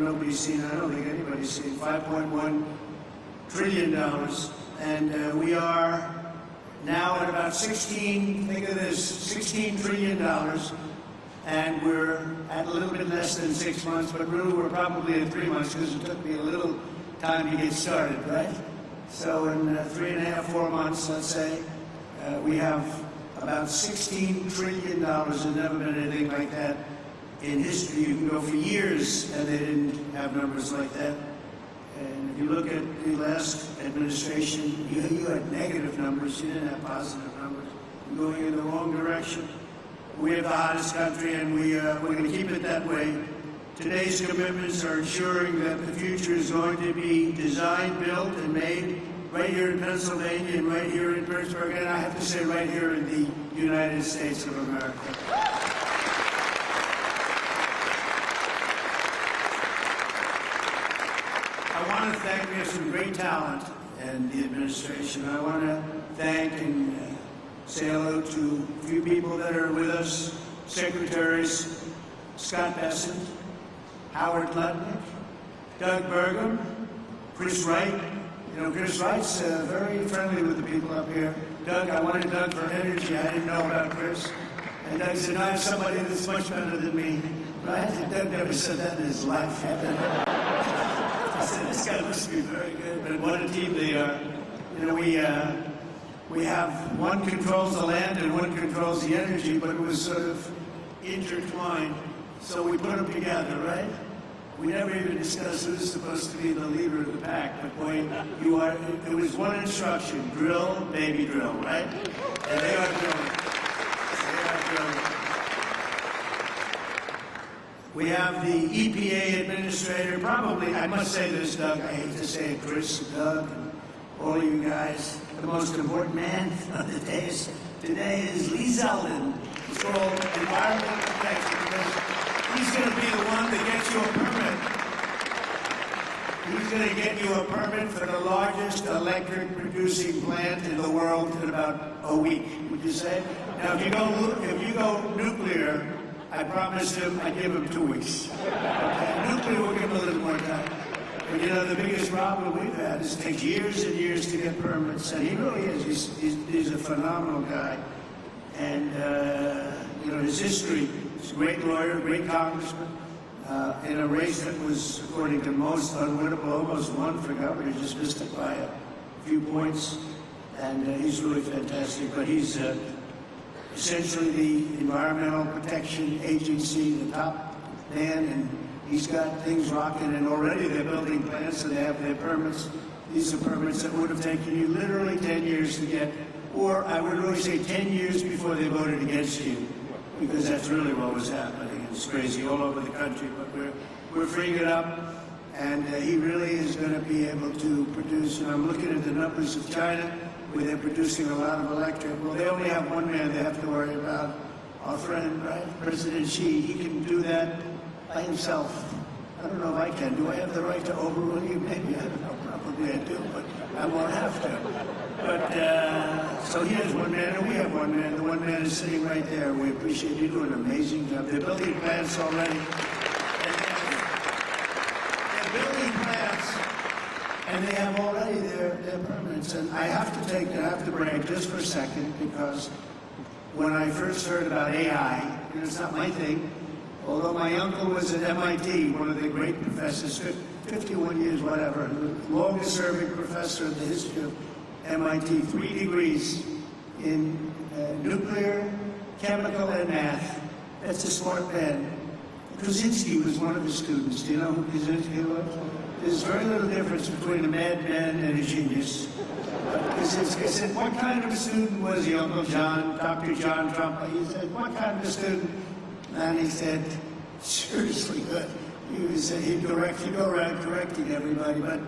nobody's seen, I don't think anybody's seen, $5.1 trillion. And we are now at about 16, think of this, $16 trillion. And we're at a little bit less than 6 months, but really we're probably at 3 months because it took me a little time to get started, right? So in 3.5, 4 months, let's say, we have about $16 trillion. There's never been anything like that in history. You can go for years and they didn't have numbers like that. And if you look at the last administration, you had negative numbers, you didn't have positive numbers. You're going in the wrong direction. We have the hottest country, and we're going to keep it that way. Today's commitments are ensuring that the future is going to be designed, built, and made right here in Pennsylvania and right here in Pittsburgh, and I have to say right here in the United States of America. I want to thank, we have some great talent in the administration. I want to thank and say hello to a few people that are with us, secretaries, Scott Bessent, Howard Lutnick, Doug Burgum, Chris Wright. You know, Chris Wright's very friendly with the people up here. Doug, I wanted Doug for energy. I didn't know about Chris. And Doug said, I have somebody that's much better than me. Right? And Doug never said that in his life. I said, this guy must be very good. But what a team they are. You know, we have one controls the land and one controls the energy, but it was sort of intertwined. So we put them together, right? We never even discussed who's supposed to be the leader of the pack, but boy, you are, it was one instruction, drill, baby drill, right? And they are drilling. They are drilling. We have the EPA administrator, probably, I must say this, Doug, I hate to say it, Chris, Doug, and all of you guys, the most important man of the days today is Lee Zeldin. It's called environmental protection because he's going to be the one that gets you a permit. He's going to get you a permit for the largest electric producing plant in the world in about a week, would you say? Now, if you go nuclear, I promised him I'd give him 2 weeks. Okay? Nuclear will give him a little more time. But you know, the biggest problem we've had is it takes years and years to get permits, and he really is. He's a phenomenal guy. And, you know, his history, he's a great lawyer, great congressman, in a race that was, according to most, unwinnable, almost won for governor, just missed it by a few points. And he's really fantastic. But he's essentially the Environmental Protection Agency, the top man, and he's got things rocking, and already they're building plants, so they have their permits. These are permits that would have taken you literally 10 years to get, or I would really say 10 years before they voted against you, because that's really what was happening. It's crazy all over the country, but we're freeing it up, and he really is going to be able to produce, and I'm looking at the numbers of China, where they're producing a lot of electric. Well, they only have one man they have to worry about, our friend, right, President Xi. He can do that by himself. I don't know if I can. Do I have the right to overrule you? Maybe. I don't know. Probably I do, but I won't have to. But, so he has one man, and we have one man. The one man is sitting right there. We appreciate you doing an amazing job. They're building plants already. They're building plants, and they have already their permits. And I have to brag just for a second, because when I first heard about AI, and it's not my thing, although my uncle was at MIT, one of the great professors, 51 years, whatever, the longest-serving professor in the history of MIT, 3 degrees in nuclear, chemical, and math. That's a smart man. Krasinski was one of his students. Do you know who Krasinski was? There's very little difference between a madman and a genius. Krasinski said, what kind of a student was he, Uncle John, Dr. John Trump? He said, what kind of a student? And he said, seriously good. He said he'd go around correcting everybody, but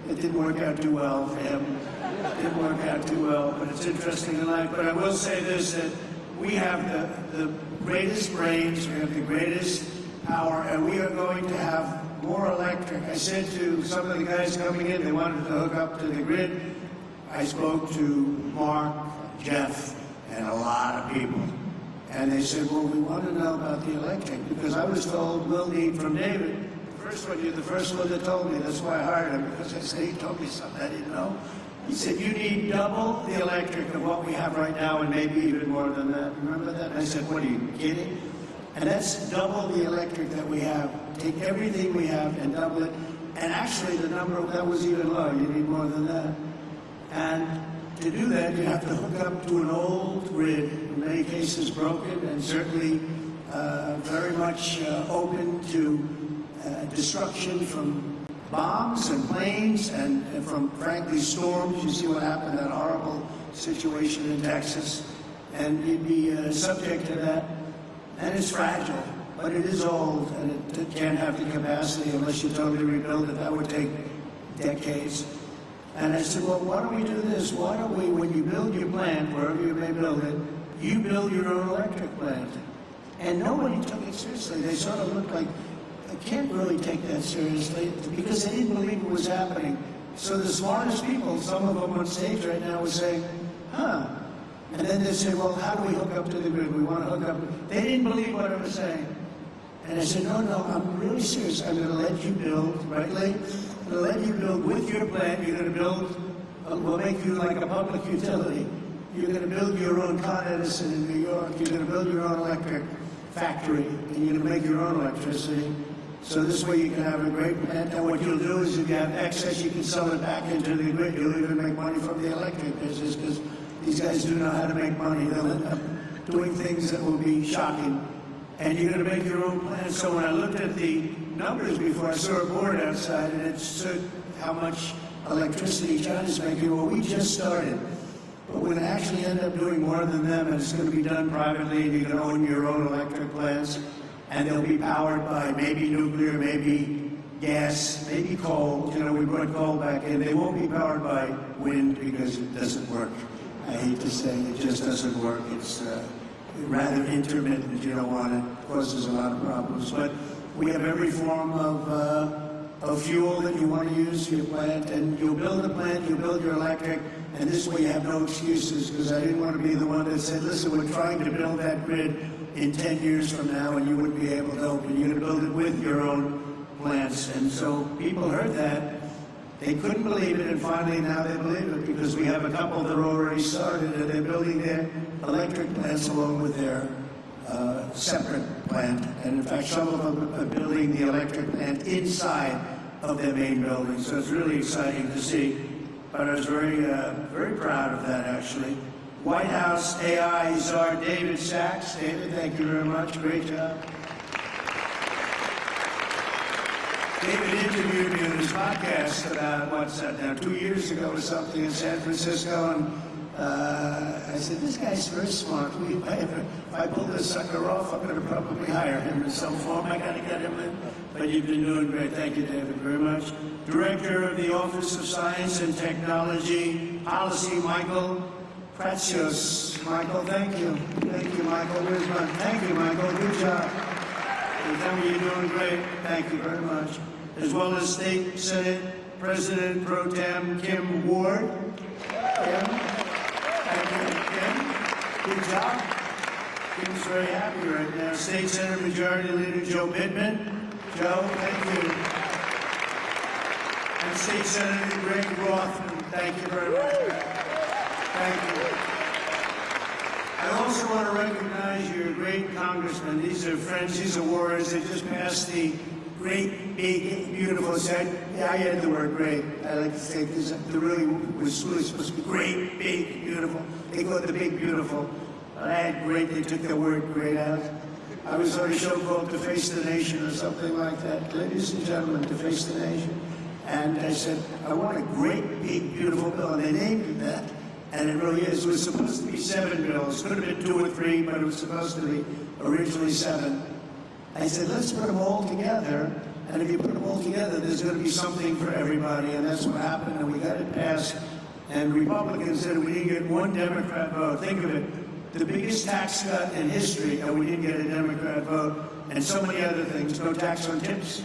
it didn't work out too well for him. It didn't work out too well, but it's interesting in life. But I will say this, that we have the greatest brains, we have the greatest power, and we are going to have more electric. I said to some of the guys coming in, they wanted to hook up to the grid. I spoke to Mark, Jeff, and a lot of people. And they said, well, we want to know about the electric, because I was told we'll need, from David, the first one. You're the first one that told me. That's why I hired him, because I said he told me something I didn't know. He said, you need double the electric of what we have right now and maybe even more than that. Remember that? And I said, what are you kidding? And that's double the electric that we have. Take everything we have and double it. And actually, the number, that was even low. You need more than that. And to do that, you have to hook up to an old grid, in many cases broken, and certainly very much open to destruction from bombs and planes and from, frankly, storms. You see what happened, that horrible situation in Texas. And you'd be subject to that. And it's fragile, but it is old, and it can't have the capacity unless you totally rebuild it. That would take decades. And I said, well, why don't we do this? Why don't we, when you build your plant, wherever you may build it, you build your own electric plant. And nobody took it seriously. They sort of looked like, I can't really take that seriously, because they didn't believe it was happening. So the smartest people, some of them on stage right now, were saying, huh. And then they say, well, how do we hook up to the grid? We want to hook up. They didn't believe what I was saying. And I said, no, I'm really serious. I'm going to let you build, right, Lee? I'm going to let you build with your plant. You're going to build, we'll make you like a public utility. You're going to build your own Con Edison in New York. You're going to build your own electric factory, and you're going to make your own electricity. So this way you can have a great plant. And what you'll do is if you have excess, you can sell it back into the grid. You'll even make money from the electric business, because these guys do know how to make money. They'll end up doing things that will be shocking. And you're going to make your own plant. So when I looked at the numbers before, I saw a board outside, and it showed how much electricity China's making. Well, we just started. But we're going to actually end up doing more than them, and it's going to be done privately, and you're going to own your own electric plants. And they'll be powered by maybe nuclear, maybe gas, maybe coal. You know, we brought coal back in. They won't be powered by wind because it doesn't work. I hate to say it just doesn't work. It's rather intermittent. You don't want it. It causes a lot of problems. But we have every form of fuel that you want to use for your plant. And you'll build a plant, you'll build your electric, and this way you have no excuses, because I didn't want to be the one that said, listen, we're trying to build that grid in 10 years from now, and you wouldn't be able to open. You're going to build it with your own plants. And so people heard that. They couldn't believe it, and finally now they believe it, because we have a couple that are already started, and they're building their electric plants along with their separate plant. And in fact, some of them are building the electric plant inside of their main building. So it's really exciting to see. But I was very, very proud of that, actually. White House AI czar David Sachs. David, thank you very much. Great job. David interviewed me on his podcast about, what's that now, 2 years ago or something in San Francisco, and I said, this guy's very smart. If I pull this sucker off, I'm going to probably hire him in some form. I got to get him in. But you've been doing great. Thank you, David, very much. Director of the Office of Science and Technology Policy, Michael Pratsios. Michael, thank you. Thank you, Michael. Where's my, thank you, Michael. Good job. You tell me you're doing great. Thank you very much. As well as State Senate President Pro Tem Kim Ward. Kim, thank you, Kim. Good job. Kim's very happy right now. State Senate Majority Leader Joe Pittman. Joe, thank you. And State Senator Greg Rothman. Thank you very much. Thank you. I also want to recognize your great congressmen. These are friends, these are warriors. They just passed the great, big, beautiful set. Yeah, I had the word great. I like to say this. The really was really supposed to be great, big, beautiful. They call it the big, beautiful. But I had great. They took the word great out. I was on a show called To Face the Nation or something like that. Ladies and gentlemen, To Face the Nation. And I said, I want a great, big, beautiful bill. And they named it that. And it really is. It was supposed to be 7 bills. Could have been 2 or 3, but it was supposed to be originally 7. I said, let's put them all together. And if you put them all together, there's going to be something for everybody. And that's what happened. And we got it passed. And Republicans said we didn't get 1 Democrat vote. Think of it. The biggest tax cut in history, and we didn't get a Democrat vote. And so many other things. No tax on tips.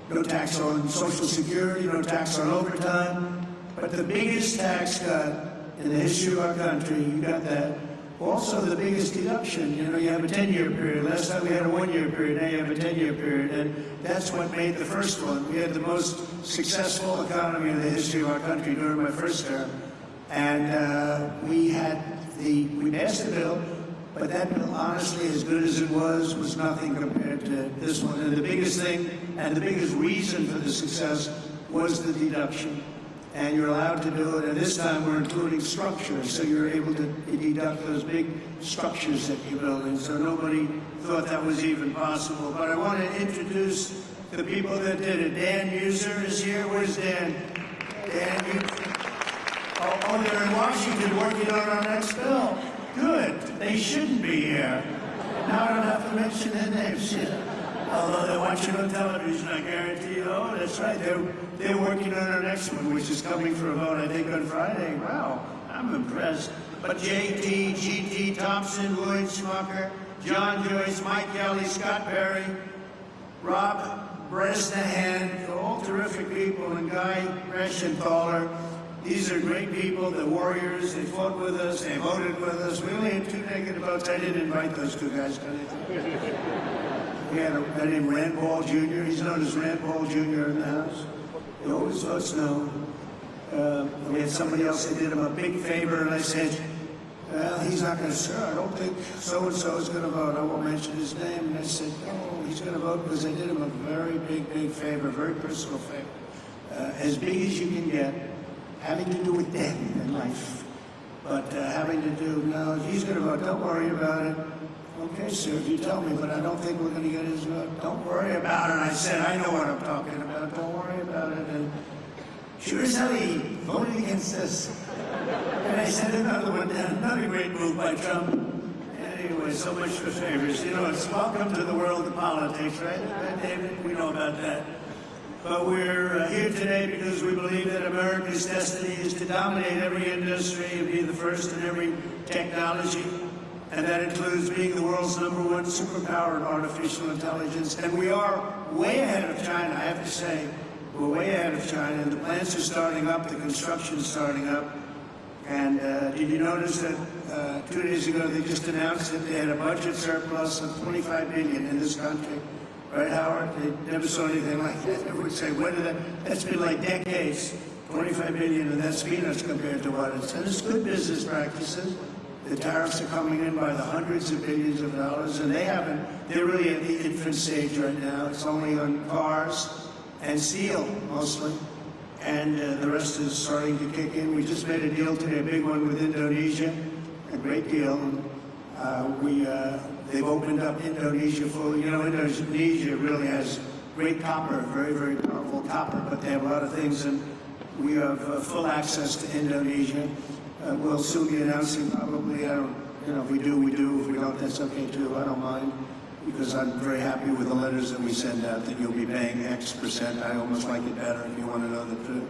No tax on Social Security. No tax on overtime. But the biggest tax cut in the history of our country, you got that, also the biggest deduction. You know, you have a 10-year period. Last time we had a 1-year period, now you have a 10-year period. And that's what made the first one. We had the most successful economy in the history of our country during my first term. And we passed the bill, but that bill, honestly, as good as it was nothing compared to this one. And the biggest thing, and the biggest reason for the success was the deduction. And you're allowed to do it, and this time we're including structures, so you're able to deduct those big structures that you're building. So nobody thought that was even possible. But I want to introduce the people that did it. Dan User is here. Where's Dan? Dan, you... Oh, they're in Washington working on our next bill. Good. They shouldn't be here. Now I don't have to mention their names. Although they're watching on television, I guarantee you. Oh, that's right. They're working on our next one, which is coming for a vote, I think, on Friday. Wow, I'm impressed. But J.T., G.T. Thompson, Lloyd Smucker, John Joyce, Mike Kelly, Scott Perry, Rob Bresnahan, all terrific people, and Guy Reschenthaler. These are great people, the warriors. They fought with us, they voted with us. We only had 2 negative votes. I didn't invite those 2 guys. We had a guy named Rand Paul Jr. He's known as Rand Paul Jr. in the House. He always votes no. We had somebody else that did him a big favor, and I said, well, he's not going to serve. I don't think so-and-so is going to vote. I won't mention his name. And I said, no, he's going to vote because I did him a very big favor, very personal favor. As big as you can get, having to do with death in life. But having to do, no, he's going to vote. Don't worry about it. Okay, sir, if you tell me, but I don't think we're going to get his vote. Don't worry about it. I said, I know what I'm talking about. Don't worry about it. And sure as hell he voted against us. And I sent another one down. Another great move by Trump. Anyway, so much for favors. You know, it's welcome to the world of politics, right? Right, David? We know about that. But we're here today because we believe that America's destiny is to dominate every industry and be the first in every technology. And that includes being the world's #1 superpower in artificial intelligence. And we are way ahead of China, I have to say. We're way ahead of China, and the plants are starting up, the construction's starting up. And did you notice that 2 days ago they just announced that they had a budget surplus of $25 billion in this country? Right, Howard? They never saw anything like that. They would say, when did that? That's been like decades. $25 billion, and that's peanuts compared to what it's. And it's good business practices. The tariffs are coming in by the hundreds of billions of dollars, and they're really at the infant stage right now. It's only on cars and steel, mostly. And the rest is starting to kick in. We just made a deal today, a big one with Indonesia, a great deal. They've opened up Indonesia fully. You know, Indonesia really has great copper, very powerful copper, but they have a lot of things, and we have full access to Indonesia. We'll soon be announcing probably, if we do, we do. If we don't, that's okay too. I don't mind, because I'm very happy with the letters that we send out that you'll be paying X%. I almost like it better if you want to know the truth.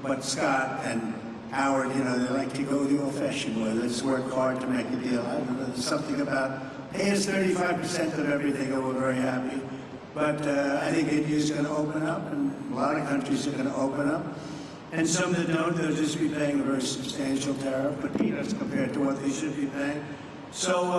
But Scott and Howard, they like to go the old-fashioned way. Let's work hard to make a deal. I don't know, there's something about pay us 35% of everything, and we're very happy. But I think India's going to open up, and a lot of countries are going to open up. And some that don't, they'll just be paying a very substantial tariff, but peanuts compared to what they should be paying. So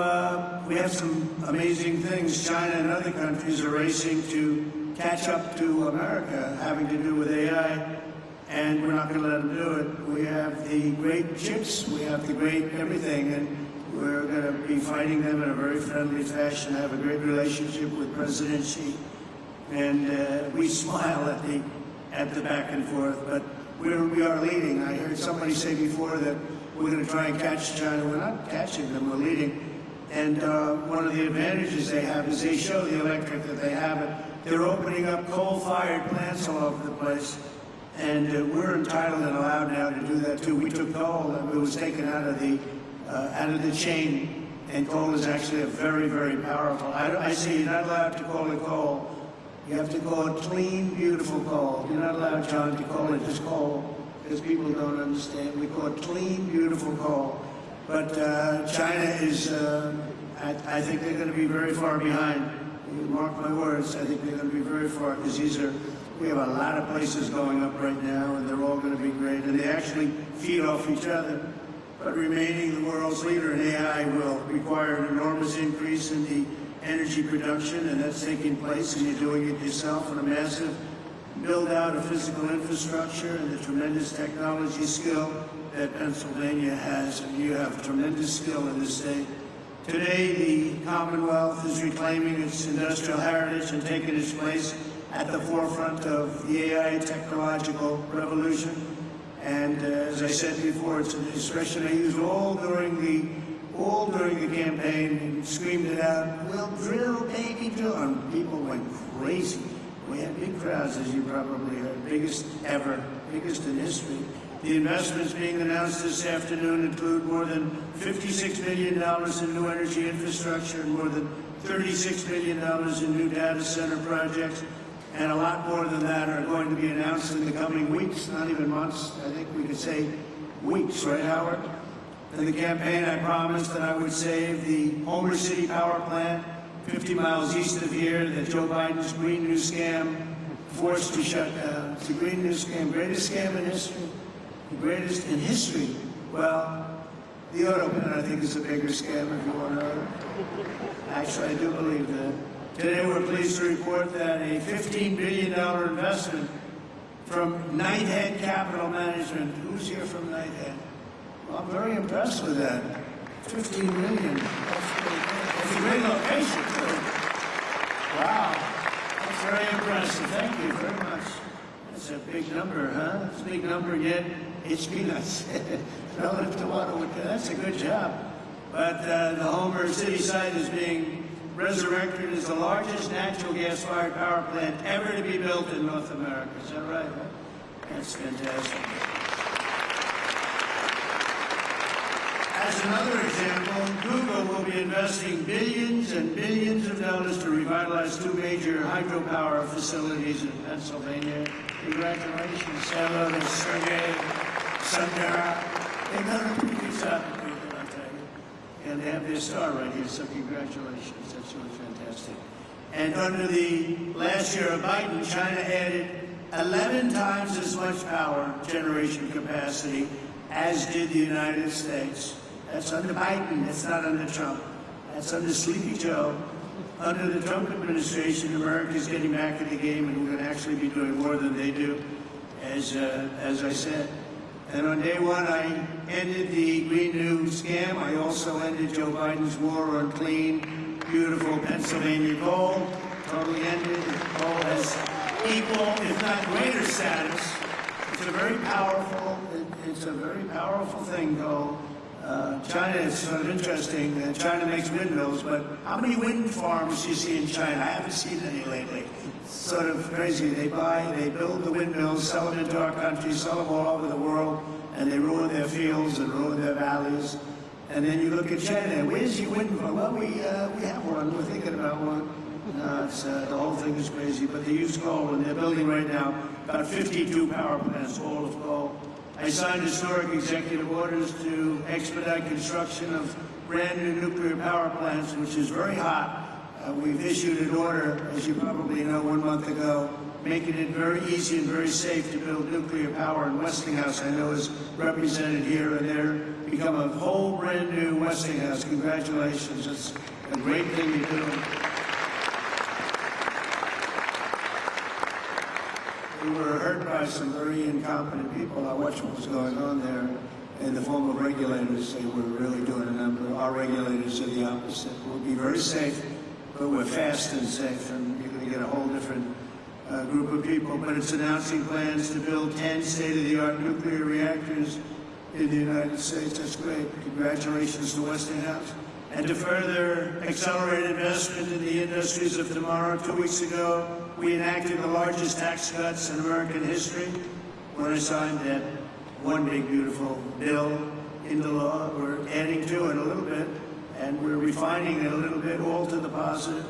we have some amazing things. China and other countries are racing to catch up to America, having to do with AI, and we're not going to let them do it. We have the great chips, we have the great everything, and we're going to be fighting them in a very friendly fashion. I have a great relationship with President Xi, and we smile at the back and forth, but we are leading. I heard somebody say before that we're going to try and catch China. We're not catching them, we're leading. And one of the advantages they have is they show the electric that they have it. They're opening up coal-fired plants all over the place. And we're entitled and allowed now to do that too. We took coal, it was taken out of the chain, and coal is actually a very powerful. I say you're not allowed to call it coal. You have to call it clean, beautiful coal. You're not allowed, John, to call it just coal, because people don't understand. We call it clean, beautiful coal. But China is, I think they're going to be very far behind. You mark my words, I think they're going to be very far, because we have a lot of places going up right now, and they're all going to be great, and they actually feed off each other. but remaining the world's leader in AI will require an enormous increase in the energy production, and that's taking place, and you're doing it yourself, and a massive build-out of physical infrastructure and the tremendous technology skill that Pennsylvania has, and you have tremendous skill in this state. Today, the Commonwealth is reclaiming its industrial heritage and taking its place at the forefront of the AI technological revolution. And as I said before, it's an expression I used all during the campaign and screamed it out, "We'll drill, baby, drill." And people went crazy. We had big crowds, as you probably heard, biggest ever, biggest in history. The investments being announced this afternoon include more than $56 million in new energy infrastructure and more than $36 million in new data center projects. And a lot more than that are going to be announced in the coming weeks, not even months. I think we could say weeks, right, Howard? In the campaign, I promised that I would save the Homer City power plant 50 miles east of here that Joe Biden's Green New Scam forced to shut down. It's the Green New Scam, greatest scam in history. The greatest in history. Well, the auto pen, I think, is a bigger scam, if you want to know. Actually, I do believe that. Today, we're pleased to report that a $15 billion investment from Knighthead Capital Management. Who's here from Knighthead? Well, I'm very impressed with that. $15 million. It's a great location, too. Wow. That's very impressive. Thank you very much. That's a big number, huh? It's a big number, yet it's peanuts. Relative to what that's a good job. But the Homer City site is being resurrected as the largest natural gas-fired power plant ever to be built in North America. Is that right? That's fantastic. As another example, Google will be investing billions and billions of dollars to revitalize two major hydropower facilities in Pennsylvania. Congratulations, hello to Sergey Sundara. They've done a pretty good job at Google, I'll tell you. And they have their star right here, so congratulations. That's really fantastic. And under the last year of Biden, China added 11 times as much power generation capacity as did the United States. That's under Biden. That's not under Trump. That's under Sleepy Joe. Under the Trump administration, America is getting back in the game, and we're going to actually be doing more than they do, as I said. And on day one, I ended the Green New Scam. I also ended Joe Biden's war on clean, beautiful Pennsylvania coal. Totally ended. Coal has equal, if not greater status. It's a very powerful thing, coal. China is sort of interesting. China makes windmills, but how many wind farms do you see in China? I haven't seen any lately. It's sort of crazy. They build the windmills, sell them into our country, sell them all over the world, and they ruin their fields and ruin their valleys. And then you look at China. Where's your wind farm? Well, we have one. We're thinking about one. The whole thing is crazy. But they use coal, and they're building right now about 52 power plants, all of coal. I signed historic executive orders to expedite construction of brand new nuclear power plants, which is very hot. We've issued an order, as you probably know, 1 month ago, making it very easy and very safe to build nuclear power. And Westinghouse, I know, is represented here, and they're become a whole brand new Westinghouse. Congratulations. It's a great thing to do. We were hurt by some very incompetent people. I watched what was going on there in the form of regulators. They were really doing a number. Our regulators are the opposite. We'll be very safe, but we're fast and safe, and you're going to get a whole different group of people. But it's announcing plans to build 10 state-of-the-art nuclear reactors in the United States. That's great. Congratulations to Westinghouse. And to further accelerate investment in the industries of tomorrow, 2 weeks ago, we enacted the largest tax cuts in American history when I signed that one big, beautiful bill into law. We're adding to it a little bit, and we're refining it a little bit, all to the positive.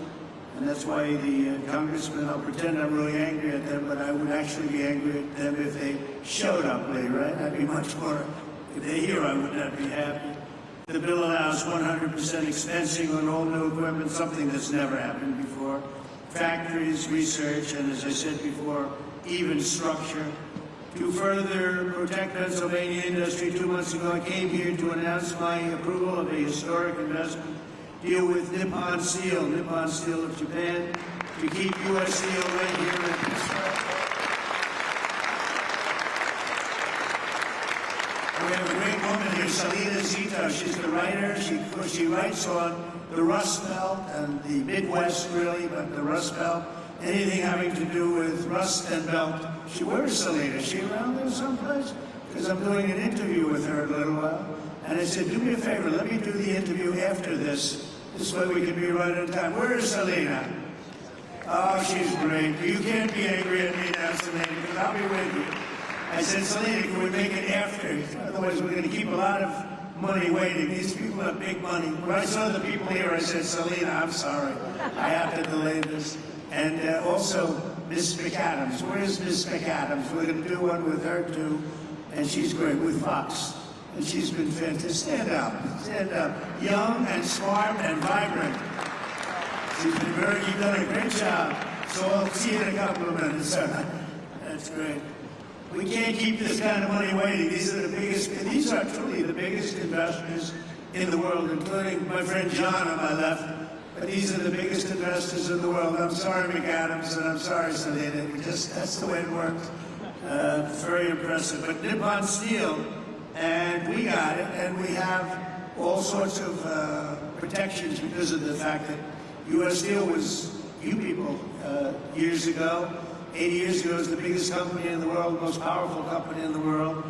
And that's why the congressmen, I'll pretend I'm really angry at them, but I would actually be angry at them if they showed up late, right? I'd be much more, if they're here, I would not be happy. The bill allows 100% expensing on all new equipment, something that's never happened before. Factories, research, and as I said before, even structure. To further protect Pennsylvania industry, 2 months ago I came here to announce my approval of a historic investment deal with Nippon Steel of Japan, to keep U.S. Steel right here in Pittsburgh. We have a great woman here, Selena Zito. She's the writer. She writes on the Rust Belt and the Midwest, really, but the Rust Belt. Anything having to do with rust and belt. Where's Selena? Is she around there someplace? Because I'm doing an interview with her in a little while. And I said, do me a favor, let me do the interview after this. This way we can be right on time. Where is Selena? Oh, she's great. You can't be angry at me now, Selena, because I'll be with you. I said, Selena, can we make it after? Otherwise, we're going to keep a lot of money waiting. These people have big money. When I saw the people here, I said, Selena, I'm sorry. I have to delay this. And also, Miss McAdams. Where's Miss McAdams? We're going to do one with her, too. And she's great, with Fox. And she's been fantastic. Stand up. Stand up. Young and smart and vibrant. You've done a great job. So I'll see you in a couple of minutes. That's great. We can't keep this kind of money waiting. These are truly the biggest investors in the world, including my friend John on my left. But these are the biggest investors in the world. I'm sorry, McAdams, and I'm sorry, Selena. That's the way it works. Very impressive. But Nippon Steel, and we got it, and we have all sorts of protections because of the fact that U.S. Steel was, you people, years ago, 80 years ago, was the biggest company in the world, most powerful company in the world,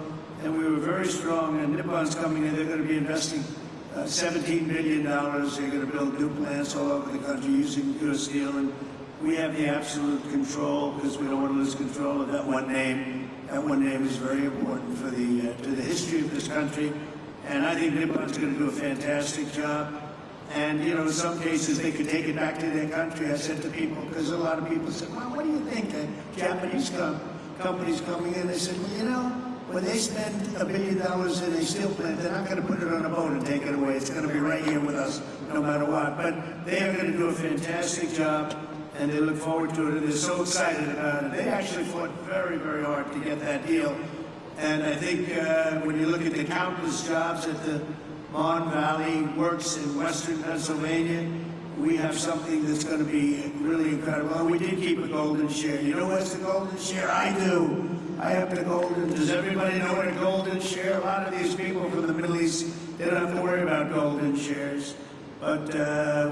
and we were very strong, and Nippon's coming in, they're going to be investing $17 billion. They're going to build new plants all over the country using U.S. Steel, and we have the absolute control because we don't want to lose control of that one name. That one name is very important for to the history of this country, and I think Nippon's going to do a fantastic job. And, you know, in some cases, they could take it back to their country. I said to people, because a lot of people said, well, what do you think the Japanese companies coming in? I said, well, you know, when they spend $1 billion in a steel plant, they're not going to put it on a boat and take it away. It's going to be right here with us, no matter what. But they are going to do a fantastic job, and they look forward to it, and they're so excited about it. They actually fought very, very hard to get that deal. And I think when you look at the countless jobs at the Mon Valley Works in western Pennsylvania, we have something that's going to be really incredible. And we did keep a golden share. You know what's the golden share? I do. I have the golden. Does everybody know what a golden share? A lot of these people from the Middle East, they don't have to worry about golden shares. But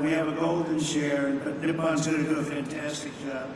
we have a golden share, but Nippon's going to do a fantastic job.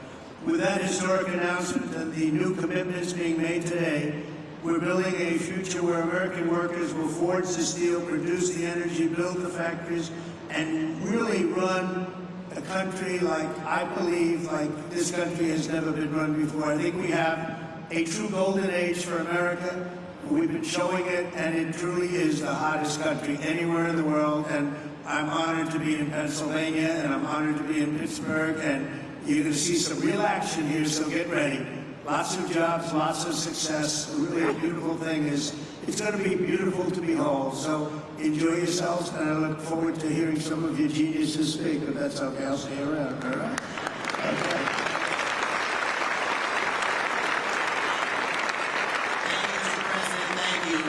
With that historic announcement and the new commitments being made today, we're building a future where American workers will forge the steel, produce the energy, build the factories, and really run a country like, I believe, like this country has never been run before. I think we have a true golden age for America. We've been showing it, and it truly is the hottest country anywhere in the world. And I'm honored to be in Pennsylvania, and I'm honored to be in Pittsburgh, and you're going to see some real action here, so get ready. Lots of jobs, lots of success. Really a beautiful thing is, it's going to be beautiful to behold. So enjoy yourselves, and I look forward to hearing some of your geniuses speak, if that's okay. I'll see you around, all right? Okay. Thank you, Mr. President. Thank you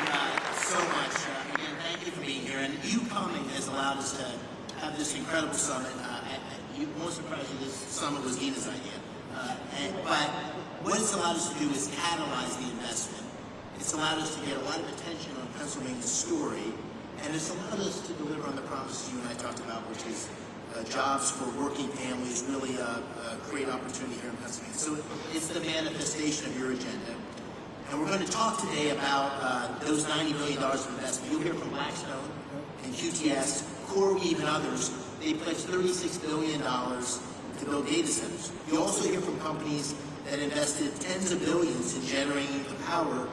so much. Again, thank you for being here. And you coming has allowed us to have this incredible summit. You won't surprise you, this summit was Gina's idea. But what it's allowed us to do is catalyze the investment. It's allowed us to get a lot of attention on Pennsylvania's story, and it's allowed us to deliver on the promises you and I talked about, which is jobs for working families, really a great opportunity here in Pennsylvania. So it's the manifestation of your agenda. And we're going to talk today about those $90 billion of investment. You'll hear from Blackstone and QTS, CoreWeave, and others. They pledged $36 billion to build data centers. You also hear from companies that invested tens of billions in generating the power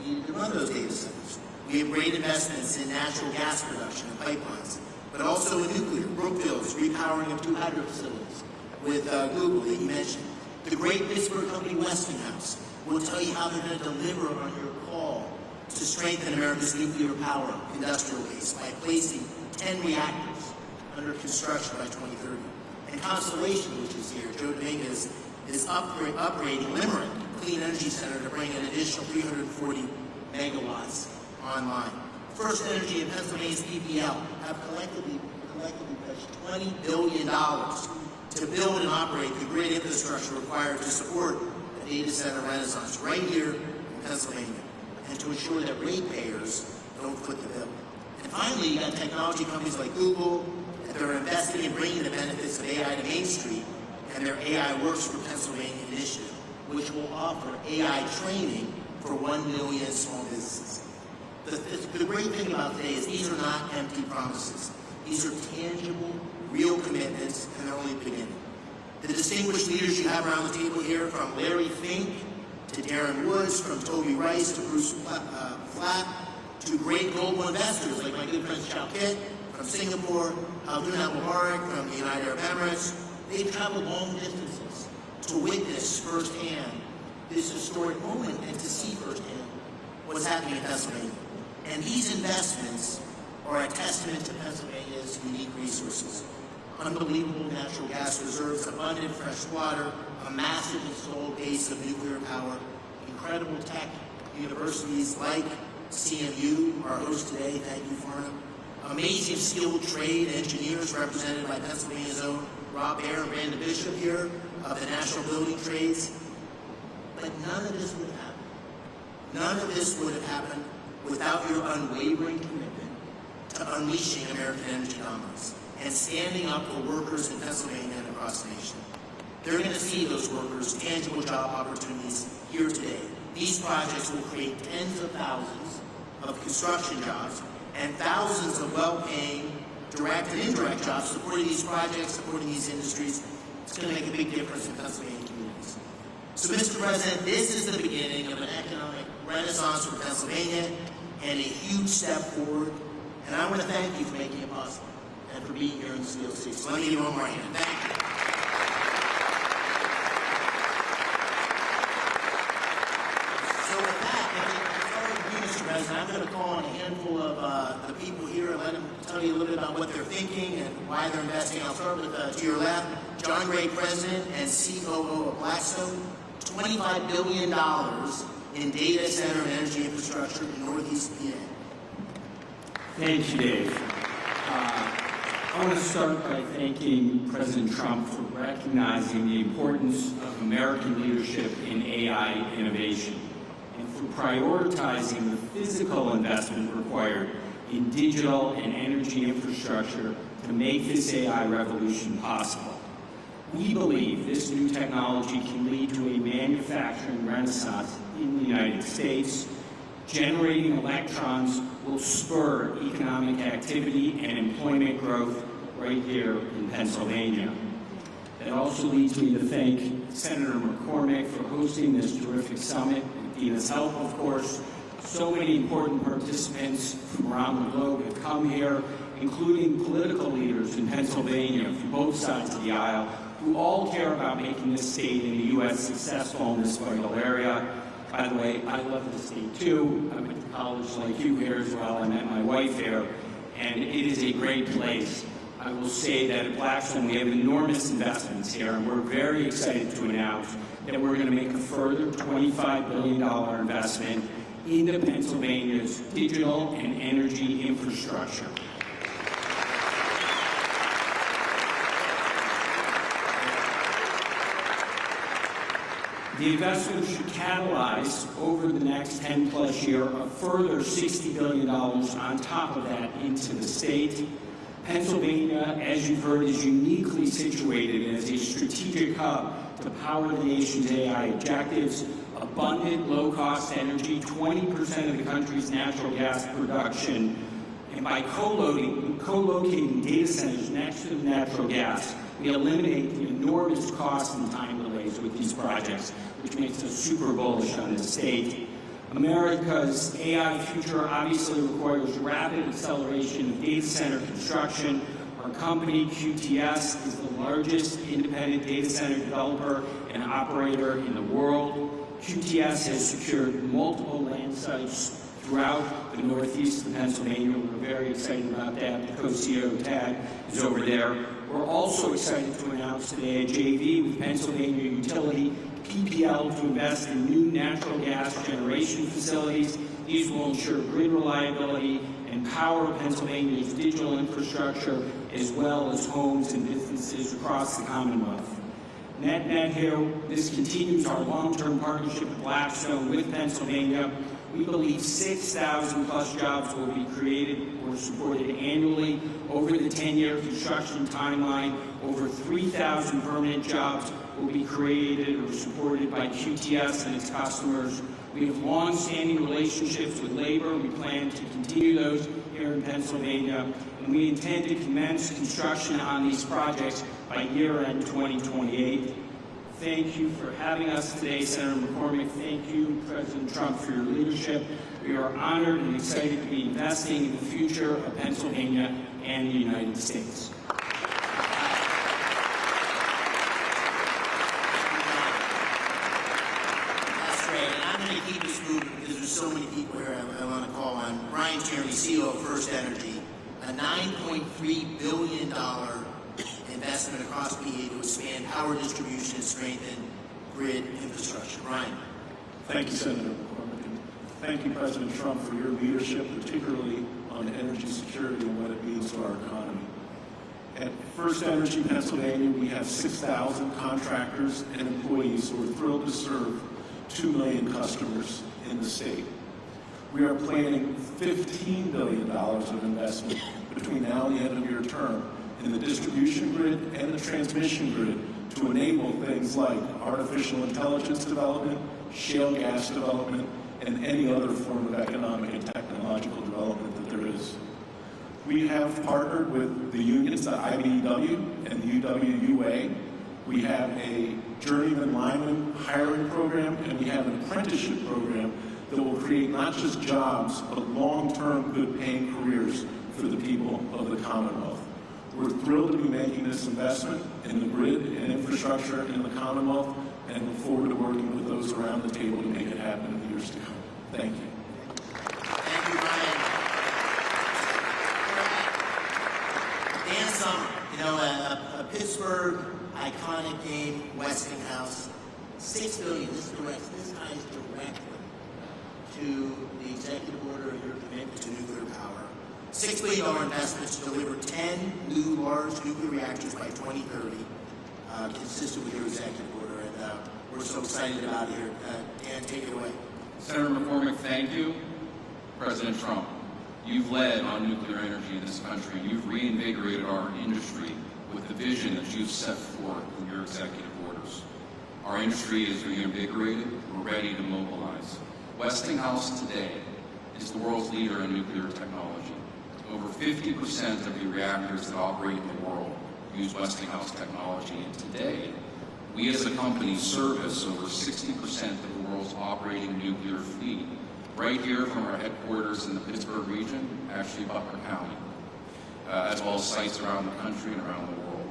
needed to run those data centers. We have great investments in natural gas production and pipelines, but also in nuclear. Brookfield's repowering of 2 hydro facilities with Google that you mentioned. The great Pittsburgh company Westinghouse will tell you how they're going to deliver on your call to strengthen America's nuclear power industrial base by placing 10 reactors under construction by 2030. And Constellation, which is here, Joe Dominguez, is upgrading Limerick Clean Energy Center to bring an additional 340 megawatts online. First Energy and Pennsylvania's PPL have collectively pledged $20 billion to build and operate the grid infrastructure required to support a data center renaissance right here in Pennsylvania, and to ensure that ratepayers don't foot the bill. And finally, you got technology companies like Google that are investing in bringing the benefits of AI to Main Street, and their AI Works for Pennsylvania initiative, which will offer AI training for 1 million small businesses. The great thing about today is these are not empty promises. These are tangible, real commitments, and they're only beginning. The distinguished leaders you have around the table here, from Larry Fink to Darren Woods, from Toby Rice to Bruce Flatt, to great global investors like my good friend Chow Kit from Singapore, Abdul Mubarak from the United Arab Emirates. They've traveled long distances to witness firsthand this historic moment and to see firsthand what's happening in Pennsylvania. And these investments are a testament to Pennsylvania's unique resources. Unbelievable natural gas reserves, abundant fresh water, a massive installed base of nuclear power, incredible tech universities like CMU, our host today, thank you, Farna. Amazing skilled trade engineers represented by Pennsylvania's own Rob Baer and Brandon Bishop here of the National Building Trades. But none of this would have happened. None of this would have happened without your unwavering commitment to unleashing American energy dominance and standing up for workers in Pennsylvania and across the nation. They're going to see those workers tangible job opportunities here today. These projects will create tens of thousands of construction jobs and thousands of well-paying direct and indirect jobs supporting these projects, supporting these industries. It's going to make a big difference in Pennsylvania communities. So, Mr. President, this is the beginning of an economic renaissance for Pennsylvania and a huge step forward. And I want to thank you for making it possible and for being here in the Steel City. So let me give you one more hand. Thank you. So with that, Mr. President, I'm going to call on a handful of the people here and let them tell you a little bit about what they're thinking and why they're investing. I'll start with, to your left, John Gray, President and COO of Blackstone. $25 billion in data center and energy infrastructure in Northeast PA. Thank you, Dave. I want to start by thanking President Trump for recognizing the importance of American leadership in AI innovation and for prioritizing the physical investment required in digital and energy infrastructure to make this AI revolution possible. We believe this new technology can lead to a manufacturing renaissance in the United States. Generating electrons will spur economic activity and employment growth right here in Pennsylvania. That also leads me to thank Senator McCormick for hosting this terrific summit, and Dina's help, of course. So many important participants from around the globe have come here, including political leaders in Pennsylvania from both sides of the aisle, who all care about making this state in the U.S. successful in this vital area. By the way, I love the state too. I went to college like you here as well. I met my wife here, and it is a great place. I will say that at Blackstone we have enormous investments here, and we're very excited to announce that we're going to make a further $25 billion investment into Pennsylvania's digital and energy infrastructure. The investment should catalyze, over the next 10-plus year, a further $60 billion on top of that into the state. Pennsylvania, as you've heard, is uniquely situated as a strategic hub to power the nation's AI objectives. Abundant, low-cost energy, 20% of the country's natural gas production, and by co-locating data centers next to the natural gas, we eliminate the enormous cost and time delays with these projects, which makes us super bullish on the state. America's AI future obviously requires rapid acceleration of data center construction. Our company, QTS, is the largest independent data center developer and operator in the world. QTS has secured multiple land sites throughout the northeast of Pennsylvania. We're very excited about that. The co-CEO, Tad, is over there. We're also excited to announce today a JV with Pennsylvania utility PPL to invest in new natural gas generation facilities. These will ensure grid reliability and power Pennsylvania's digital infrastructure, as well as homes and businesses across the Commonwealth. Net here, this continues our long-term partnership with Blackstone with Pennsylvania. We believe 6,000 plus jobs will be created or supported annually over the 10-year construction timeline. Over 3,000 permanent jobs will be created or supported by QTS and its customers. We have long-standing relationships with labor. We plan to continue those here in Pennsylvania, and we intend to commence construction on these projects by year-end 2028. Thank you for having us today, Senator McCormick. Thank you, President Trump, for your leadership. We are honored and excited to be investing in the future of Pennsylvania and the United States. That's great. And I'm going to keep this moving because there's so many people here I want to call on. Brian Tierney, CEO of First Energy, a $9.3 billion investment across PA to expand power distribution and strengthen grid infrastructure. Brian. Thank you, Senator McCormick. And thank you, President Trump, for your leadership, particularly on energy security and what it means to our economy. At First Energy Pennsylvania, we have 6,000 contractors and employees who are thrilled to serve 2 million customers in the state. We are planning $15 billion of investment between now and the end of your term in the distribution grid and the transmission grid to enable things like artificial intelligence development, shale gas development, and any other form of economic and technological development that there is. We have partnered with the unions, the IBEW and the UWUA. We have a journeyman lineman hiring program, and we have an apprenticeship program that will create not just jobs, but long-term good-paying careers for the people of the Commonwealth. We're thrilled to be making this investment in the grid and infrastructure in the Commonwealth, and look forward to working with those around the table to make it happen in the years to come. Thank you. Thank you, Brian. Dan Summer, a Pittsburgh iconic name, Westinghouse, $6 billion. This ties directly to the executive order of your commitment to nuclear power. $6 billion investment to deliver 10 new large nuclear reactors by 2030, consistent with your executive order, and we're so excited about it here. Dan, take it away. Senator McCormick, thank you. President Trump, you've led on nuclear energy in this country. You've reinvigorated our industry with the vision that you've set forth in your executive orders. Our industry is reinvigorated. We're ready to mobilize. Westinghouse today is the world's leader in nuclear technology. Over 50% of the reactors that operate in the world use Westinghouse technology, and today, we as a company service over 60% of the world's operating nuclear fleet, right here from our headquarters in the Pittsburgh region, actually Butler County, as well as sites around the country and around the world.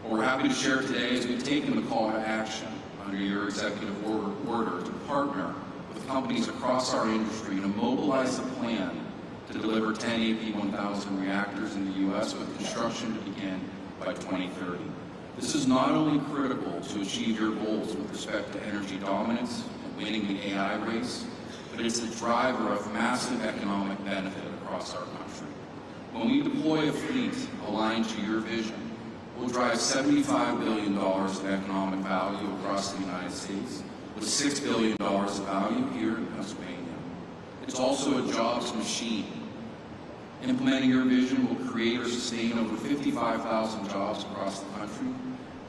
What we're happy to share today is we've taken the call to action under your executive order to partner with companies across our industry to mobilize a plan to deliver 10 AP1000 reactors in the U.S. with construction to begin by 2030. This is not only critical to achieve your goals with respect to energy dominance and winning the AI race, but it's a driver of massive economic benefit across our country. When we deploy a fleet aligned to your vision, we'll drive $75 billion of economic value across the United States, with $6 billion of value here in Pennsylvania. It's also a jobs machine. Implementing your vision will create or sustain over 55,000 jobs across the country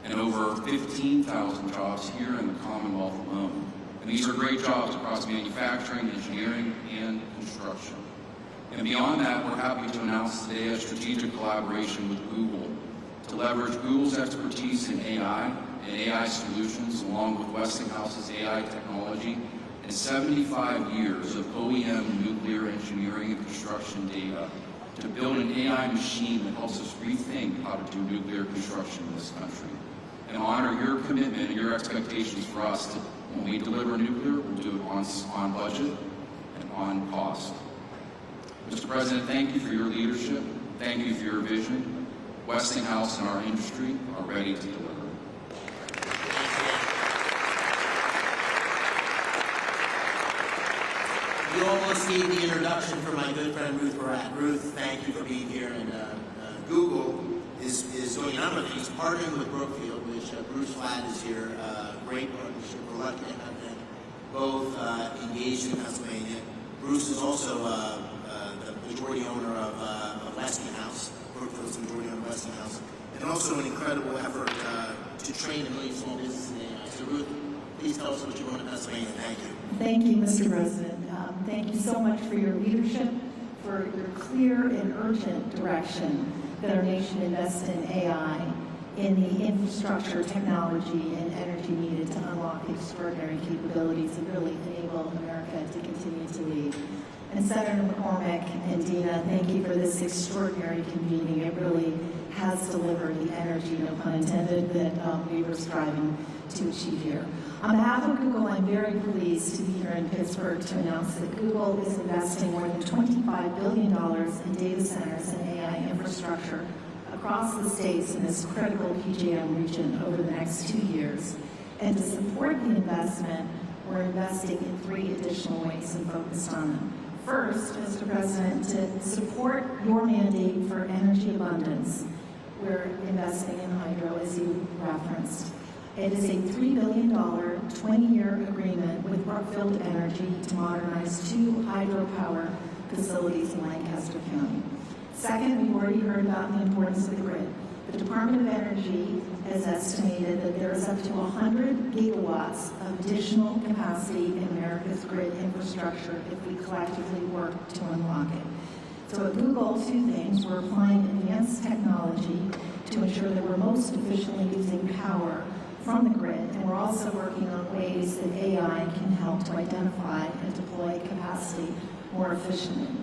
and over 15,000 jobs here in the Commonwealth alone. And these are great jobs across manufacturing, engineering, and construction. And beyond that, we're happy to announce today a strategic collaboration with Google to leverage Google's expertise in AI and AI solutions, along with Westinghouse's AI technology, and 75 years of OEM nuclear engineering and construction data to build an AI machine that helps us rethink how to do nuclear construction in this country, and honor your commitment and your expectations for us to, when we deliver nuclear, we'll do it on budget and on cost. Mr. President, thank you for your leadership. Thank you for your vision. Westinghouse and our industry are ready to deliver. You almost gave the introduction for my good friend Ruth Barat. Ruth, thank you for being here. And Google is doing a number of things, partnering with Brookfield, which Bruce Flatt is here. Great partnership. We're lucky to have them both engaged in Pennsylvania. Bruce is also the majority owner of Westinghouse. Brookfield's the majority owner of Westinghouse. And also an incredible effort to train a million small businesses in AI. So Ruth, please tell us what you're doing in Pennsylvania. Thank you. Thank you, Mr. President. Thank you so much for your leadership, for your clear and urgent direction that our nation invests in AI, in the infrastructure, technology, and energy needed to unlock extraordinary capabilities and really enable America to continue to lead. And Senator McCormick and Dina, thank you for this extraordinary convening. It really has delivered the energy, no pun intended, that we were striving to achieve here. On behalf of Google, I'm very pleased to be here in Pittsburgh to announce that Google is investing more than $25 billion in data centers and AI infrastructure across the states in this critical PJM region over the next 2 years. And to support the investment, we're investing in 3 additional ways and focused on them. First, Mr. President, to support your mandate for energy abundance, we're investing in hydro, as you referenced. It is a $3 billion, 20-year agreement with Brookfield Energy to modernize 2 hydropower facilities in Lancaster County. Second, we've already heard about the importance of the grid. The Department of Energy has estimated that there is up to 100 gigawatts of additional capacity in America's grid infrastructure if we collectively work to unlock it. So at Google, 2 things. We're applying advanced technology to ensure that we're most efficiently using power from the grid, and we're also working on ways that AI can help to identify and deploy capacity more efficiently.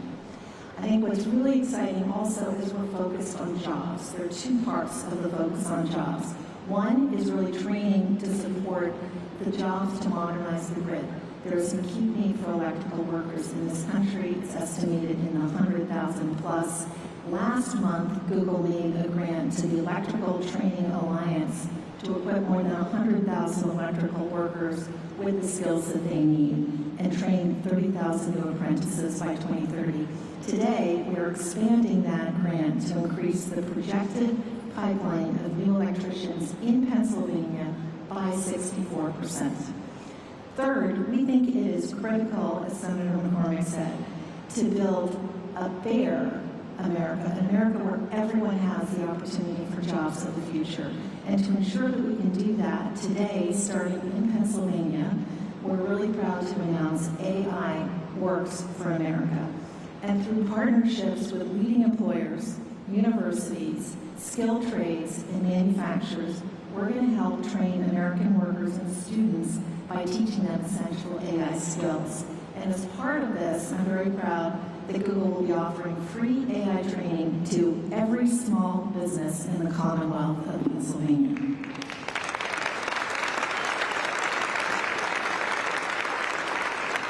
I think what's really exciting also is we're focused on jobs. There are 2 parts of the focus on jobs. One is really training to support the jobs to modernize the grid. There is an acute need for electrical workers in this country. It's estimated in the 100,000 plus. Last month, Google made a grant to the Electrical Training Alliance to equip more than 100,000 electrical workers with the skills that they need and train 30,000 new apprentices by 2030. Today, we are expanding that grant to increase the projected pipeline of new electricians in Pennsylvania by 64%. Third, we think it is critical, as Senator McCormick said, to build a fair America, an America where everyone has the opportunity for jobs of the future. And to ensure that we can do that today, starting in Pennsylvania, we're really proud to announce AI Works for America. And through partnerships with leading employers, universities, skilled trades, and manufacturers, we're going to help train American workers and students by teaching them essential AI skills. And as part of this, I'm very proud that Google will be offering free AI training to every small business in the Commonwealth of Pennsylvania.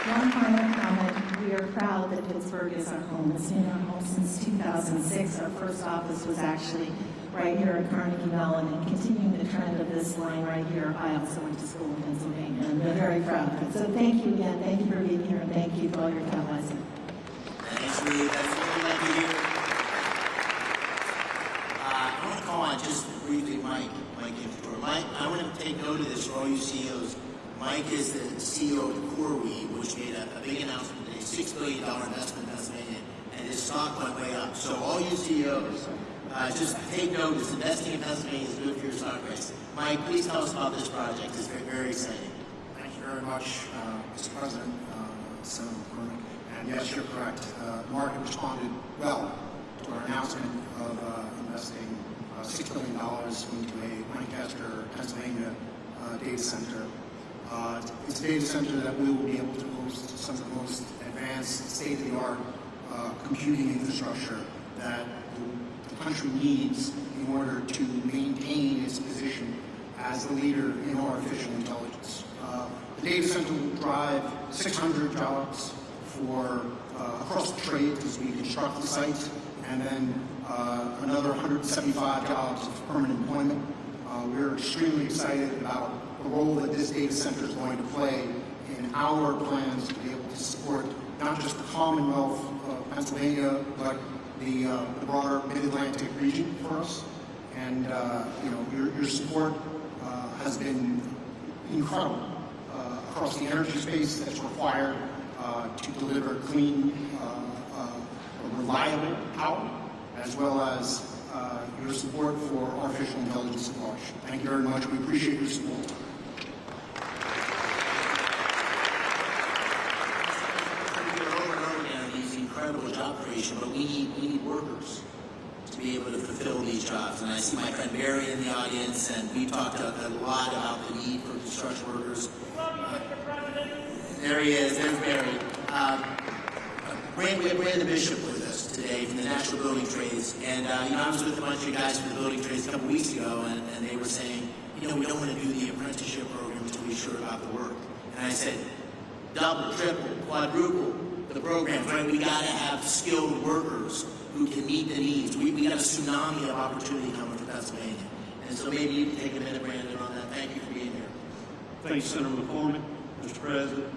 One final comment. We are proud that Pittsburgh is our home. It's been our home since 2006. Our first office was actually right here at Carnegie Mellon, and continuing the trend of this line right here, I also went to school in Pennsylvania, and we're very proud of it. So thank you again. Thank you for being here, and thank you for all your comments. Thanks, Ruth. That's really glad to hear. I want to call on just briefly Mike Infantore. Mike, I want to take note of this for all you CEOs. Mike is the CEO of CoreWeave, which made a big announcement today, $6 billion investment in Pennsylvania, and his stock went way up. So all you CEOs, just take notice. Investing in Pennsylvania is good for your stock price. Mike, please tell us about this project. It's very, very exciting. Thank you very much, Mr. President, Senator McCormick. And yes, you're correct. The market responded well to our announcement of investing $6 billion into a Lancaster, Pennsylvania data center. It's a data center that we will be able to host some of the most advanced, state-of-the-art computing infrastructure that the country needs in order to maintain its position as the leader in artificial intelligence. The data center will drive 600 jobs for across the trade as we construct the site, and then another 175 jobs of permanent employment. We're extremely excited about the role that this data center is going to play in our plans to be able to support not just the Commonwealth of Pennsylvania, but the broader Mid-Atlantic region for us. And your support has been incredible across the energy space that's required to deliver clean, reliable power, as well as your support for artificial intelligence at large. Thank you very much. We appreciate your support. Incredible job creation, but we need workers to be able to fulfill these jobs. And I see my friend Barry in the audience, and we talked a lot about the need for construction workers. There he is. There's Barry. We have Brandon Bishop with us today from the National Building Trades, and I was with a bunch of guys from the building trades a couple weeks ago, and they were saying, we don't want to do the apprenticeship program until we're sure about the work. And I said, double, triple, quadruple the programs, right? We got to have skilled workers who can meet the needs. We got a tsunami of opportunity coming to Pennsylvania. And so maybe you can take a minute, Brandon, on that. Thank you for being here. Thanks, Senator McCormick. Mr. President,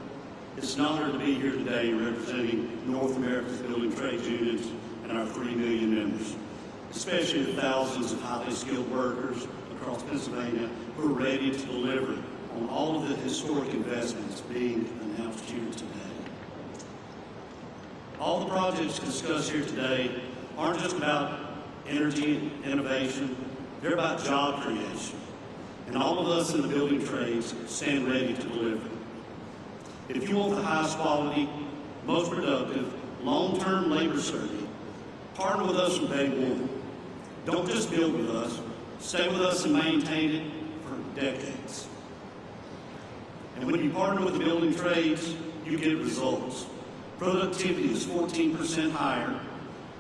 it's an honor to be here today representing North America's building trades unions and our 3 million members, especially the thousands of highly skilled workers across Pennsylvania who are ready to deliver on all of the historic investments being announced here today. All the projects discussed here today aren't just about energy and innovation, they're about job creation. And all of us in the building trades stand ready to deliver. If you want the highest quality, most productive, long-term labor survey, partner with us from day one. Don't just build with us, stay with us and maintain it for decades. And when you partner with the building trades, you get results. Productivity is 14% higher.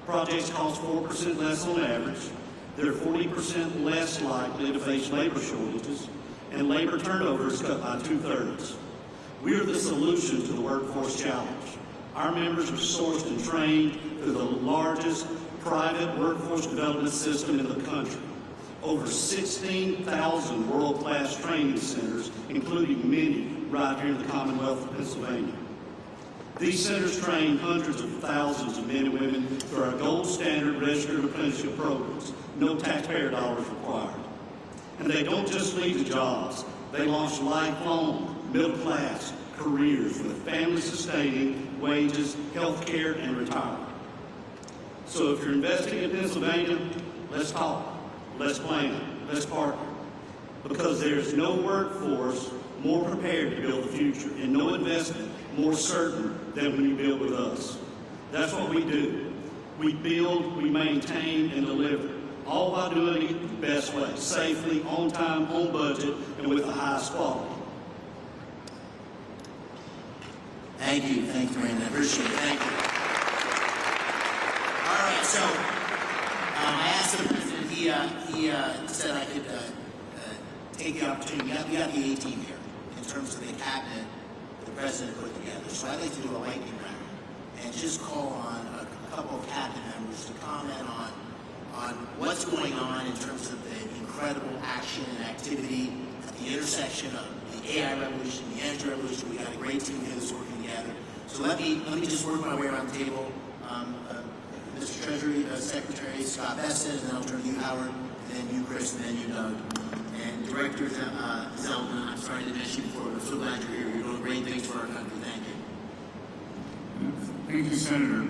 Projects cost 4% less on average. They're 40% less likely to face labor shortages, and labor turnover is cut by 2/3. We are the solution to the workforce challenge. Our members are sourced and trained through the largest private workforce development system in the country. Over 16,000 world-class training centers, including many right here in the Commonwealth of Pennsylvania. These centers train hundreds of thousands of men and women through our gold standard registered apprenticeship programs. No taxpayer dollars required. And they don't just lead to jobs. They launch lifelong, middle-class careers with family-sustaining wages, health care, and retirement. So if you're investing in Pennsylvania, let's talk, let's plan, let's partner. Because there's no workforce more prepared to build the future, and no investment more certain than when you build with us. That's what we do. We build, we maintain, and deliver, all by doing it the best way, safely, on time, on budget, and with the highest quality. Thank you, Brandon. I appreciate it. Thank you. All right, so I asked the president. He said I could take the opportunity. We got the A-team here in terms of the cabinet the president put together. So I'd like to do a lightning round and just call on a couple of cabinet members to comment on what's going on in terms of the incredible action and activity at the intersection of the AI revolution, the energy revolution. We got a great team here that's working together. So let me just work my way around the table. Mr. Treasury Secretary Scott Besson, and then I'll turn to you, Howard, and then you, Chris, and then you, Doug. And Director Zeldin, I'm sorry to miss you before, but I'm so glad you're here. You're doing great things for our country. Thank you. Thank you, Senator.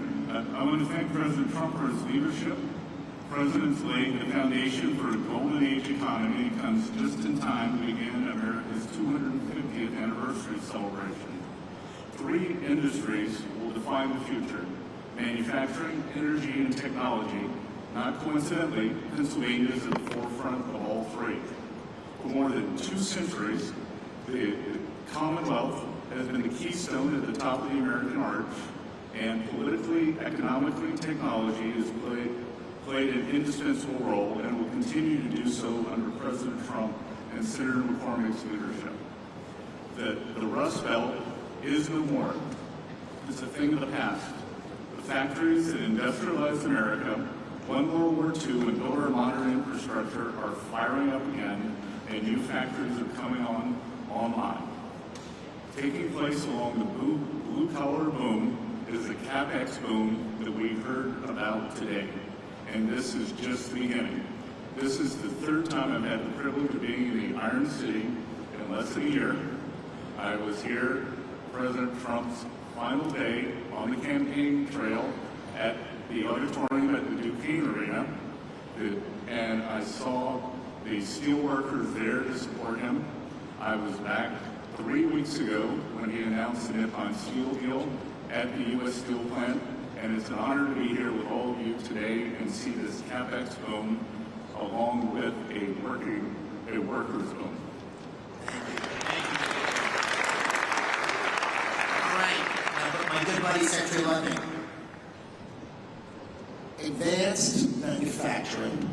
I want to thank President Trump for his leadership. The President's laying the foundation for a golden age economy comes just in time to begin America's 250th anniversary celebration. 3 industries will define the future: manufacturing, energy, and technology. Not coincidentally, Pennsylvania is at the forefront of all 3. For more than 2 centuries, the Commonwealth has been the keystone at the top of the American arch, and politically, economically, technology has played an indispensable role and will continue to do so under President Trump and Senator McCormick's leadership. The Rust Belt is no more. It's a thing of the past. The factories that industrialized America, won World War II, and built our modern infrastructure are firing up again, and new factories are coming online. Taking place along the blue-collar boom is CapEx boom that we've heard about today. And this is just the beginning. This is the third time I've had the privilege of being in the Iron City in less than a year. I was here President Trump's final day on the campaign trail at the auditorium at the Duquesne Arena, and I saw the steel workers there to support him. I was back 3 weeks ago when he announced the Nippon Steel deal at the U.S. Steel plant, and it's an honor to be here with all of you today and see this CapEx boom along with a workers boom. All right, my good buddy, Secretary Ludwig. Advanced manufacturing,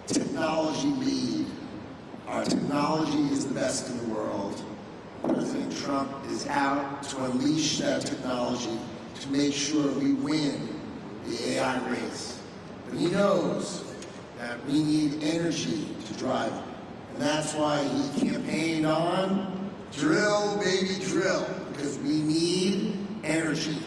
technology lead. Our technology is the best in the world. President Trump is out to unleash that technology to make sure we win the AI race. But he knows that we need energy to drive it. And that's why he campaigned on drill, baby, drill, because we need energy.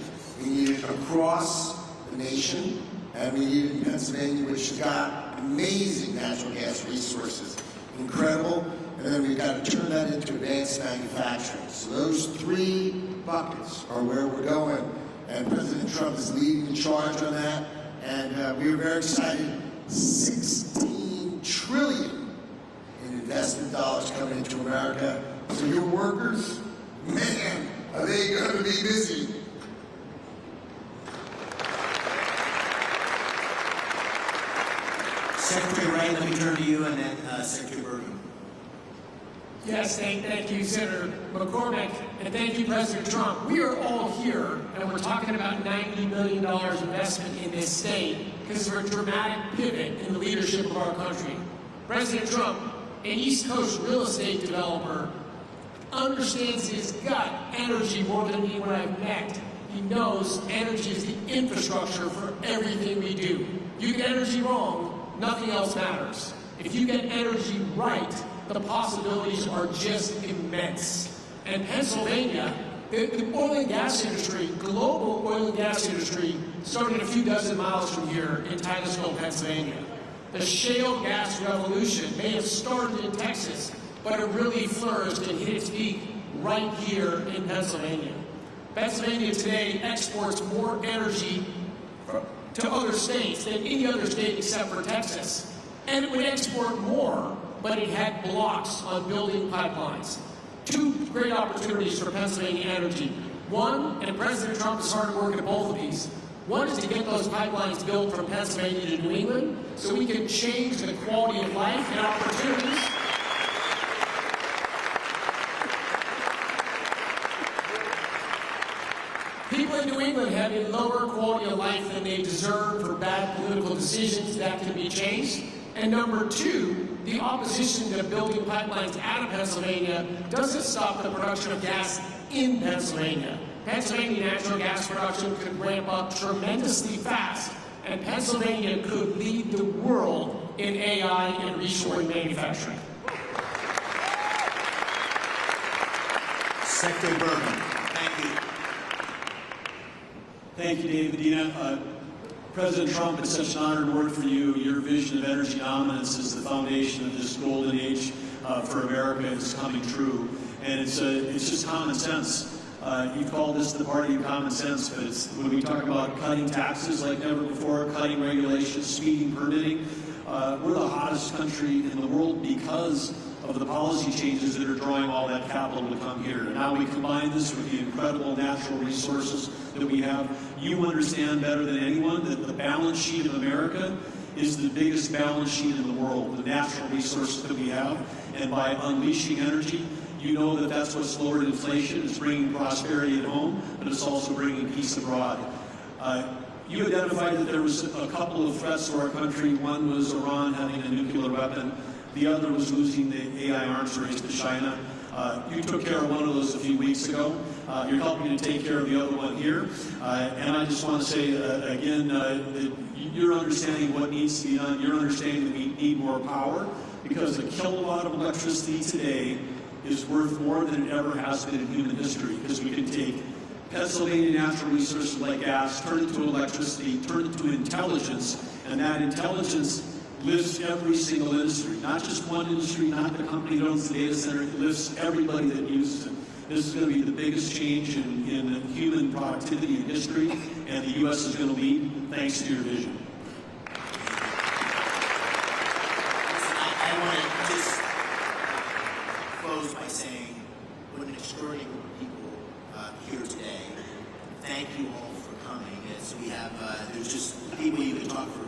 We need it across the nation, and we need it in Pennsylvania, which has got amazing natural gas resources. Incredible. And then we've got to turn that into advanced manufacturing. So those three buckets are where we're going. And President Trump is leading the charge on that. And we are very excited. $16 trillion in investment dollars coming into America. So your workers, man, are they going to be busy? Secretary Wray, let me turn to you, and then Secretary Bergen. Yes, thank you, Senator McCormick, and thank you, President Trump. We are all here, and we're talking about $90 million investment in this state because of a dramatic pivot in the leadership of our country. President Trump, an East Coast real estate developer, understands his gut energy more than anyone I've met. He knows energy is the infrastructure for everything we do. You get energy wrong, nothing else matters. If you get energy right, the possibilities are just immense. And Pennsylvania, the oil and gas industry, global oil and gas industry, started a few dozen miles from here in Titusville, Pennsylvania. The shale gas revolution may have started in Texas, but it really flourished and hit its peak right here in Pennsylvania. Pennsylvania today exports more energy to other states than any other state except for Texas. And it would export more, but it had blocks on building pipelines. Two great opportunities for Pennsylvania energy. One, and President Trump is hard at work at both of these, one is to get those pipelines built from Pennsylvania to New England so we can change the quality of life and opportunities. People in New England have a lower quality of life than they deserve for bad political decisions that can be changed. And number two, the opposition to building pipelines out of Pennsylvania doesn't stop the production of gas in Pennsylvania. Pennsylvania natural gas production could ramp up tremendously fast, and Pennsylvania could lead the world in AI and reshoring manufacturing. Secretary Bergen. Thank you. Thank you, David Medina. President Trump, it's such an honor to work for you. Your vision of energy dominance is the foundation of this golden age for America is coming true. And it's just common sense. You call this the party of common sense, but it's, when we talk about cutting taxes like never before, cutting regulations, speeding permitting, we're the hottest country in the world because of the policy changes that are drawing all that capital to come here. And now we combine this with the incredible natural resources that we have. You understand better than anyone that the balance sheet of America is the biggest balance sheet in the world, the natural resources that we have. And by unleashing energy, you know that that's what's lowered inflation. It's bringing prosperity at home, but it's also bringing peace abroad. You identified that there was a couple of threats to our country. One was Iran having a nuclear weapon. The other was losing the AI arms race to China. You took care of one of those a few weeks ago. You're helping to take care of the other one here. And I just want to say, again, that you're understanding what needs to be done. You're understanding that we need more power because a kilowatt of electricity today is worth more than it ever has been in human history because we can take Pennsylvania natural resources like gas, turn it to electricity, turn it to intelligence, and that intelligence lifts every single industry, not just one industry, not the company that owns the data center, it lifts everybody that uses it. This is going to be the biggest change in human productivity in history, and the U.S. is going to lead thanks to your vision. I want to just close by saying what an extraordinary group of people here today. Thank you all for coming. As we have, there's just people you could talk for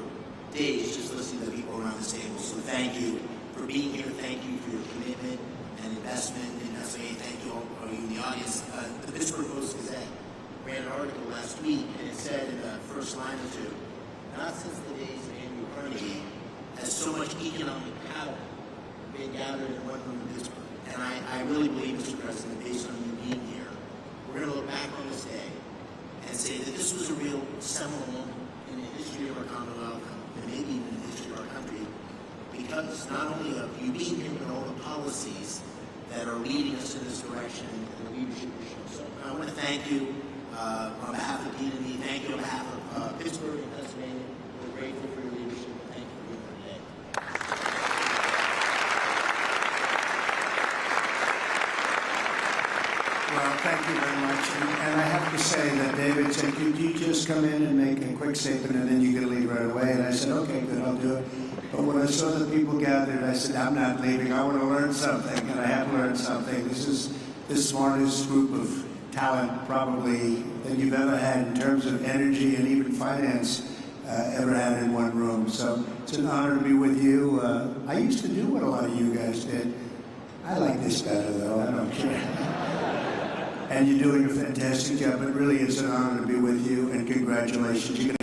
days just listening to the people around this table. So thank you for being here. Thank you for your commitment and investment in Pennsylvania. Thank you all for you in the audience. The Pittsburgh Post-Gazette ran an article last week, and it said in the first line or two, not since the days of Andrew Carnegie has so much economic power been gathered in one room in Pittsburgh. And I really believe, Mr. President, based on you being here, we're going to look back on this day and say that this was a real seminal moment in the history of our Commonwealth, and maybe even in the history of our country, because not only of you being here, but all the policies that are leading us in this direction and the leadership we show. So I want to thank you on behalf of Dean and me. Thank you on behalf of Pittsburgh and Pennsylvania. We're grateful for your leadership. Thank you for being here today. Well, thank you very much. And I have to say that David said, could you just come in and make a quick statement and then you can leave right away? And I said, okay, good, I'll do it. But when I saw the people gathered, I said, I'm not leaving. I want to learn something, and I have learned something. This is the smartest group of talent probably that you've ever had in terms of energy and even finance ever had in one room. So it's an honor to be with you. I used to do what a lot of you guys did. I like this better, though. I don't care. And you're doing a fantastic job. It really is an honor to be with you, and congratulations.